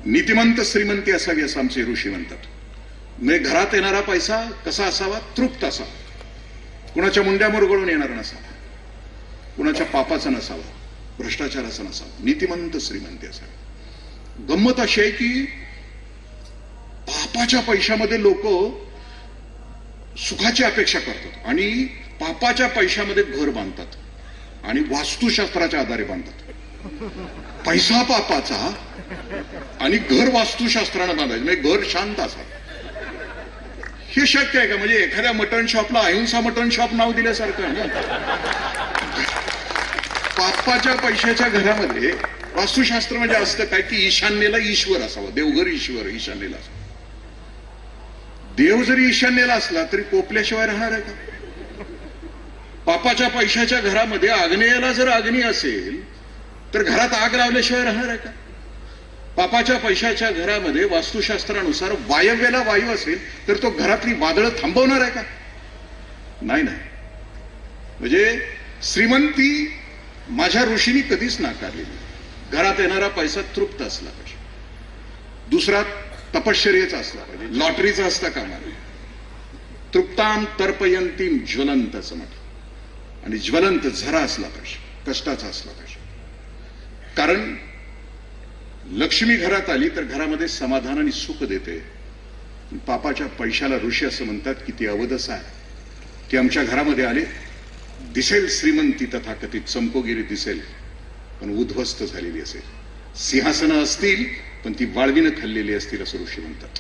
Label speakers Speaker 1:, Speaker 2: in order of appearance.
Speaker 1: नीतिमंत श्रीमंती असावी असं आमचे ऋषी म्हणतात. म्हणजे घरात येणारा पैसा कसा असावा? तृप्त असावा, कुणाच्या मुंड्यावर गळून येणारा नसावा, कुणाच्या पापाचा नसावा, भ्रष्टाचाराचा नसावा, नीतिमंत श्रीमंती असावी. गंमत अशी आहे की पापाच्या पैशामध्ये लोक सुखाची अपेक्षा करतात आणि पापाच्या पैशामध्ये घर बांधतात आणि वास्तुशास्त्राच्या आधारे बांधतात. पैसा पापाचा आणि घर वास्तुशास्त्रानं बांधायचं, म्हणजे घर शांत असावं. हे शक्य आहे का? म्हणजे एखाद्या मटण शॉपला अहिंसा मटण शॉप नाव दिल्यासारखं आहे ना. पापाच्या पैशाच्या घरामध्ये वास्तुशास्त्र म्हणजे असतं काय की ईशान्येला ईश्वर असावा, देवघर ईश्वर ईशान्येला असावं. देव जरी ईशान्येला असला तरी कोपल्याशिवाय राहणार आहे का? पापाच्या पैशाच्या घरामध्ये आग्नेयाला जर अग्नी असेल तर घरात आग लावल्याशिवाय राहणार आहे का? पापाच्या पैशाच्या घरामध्ये वास्तुशास्त्रानुसार वायव्याला वायू असेल तर तो घरातली वादळं थांबवणार आहे का? नाही. म्हणजे श्रीमंती माझ्या ऋषींनी कधीच नाकारलेली. घरात येणारा पैसा तृप्त असला पाहिजे. दुसरा तपश्चर्याचा असला पाहिजे, लॉटरीचा असता कामा नये. तृप्ताम तर्पयंतीम ज्वलंत असं म्हटलं. आणि ज्वलंत झरा असला पाहिजे, कष्टाचा असला पाहिजे. कारण लक्ष्मी घरात आली तर घरामध्ये समाधान आणि सुख देते. पापाच्या पैशाला ऋषी असं म्हणतात की ती अवदस आहे. ती आमच्या घरामध्ये आले, दिसेल श्रीमंती तथाकथित चंपोगिरी दिसेल पण उद्ध्वस्त झालेली असेल. सिंहासनं असतील पण ती वाळवीनं खाल्लेली असतील असं ऋषी म्हणतात.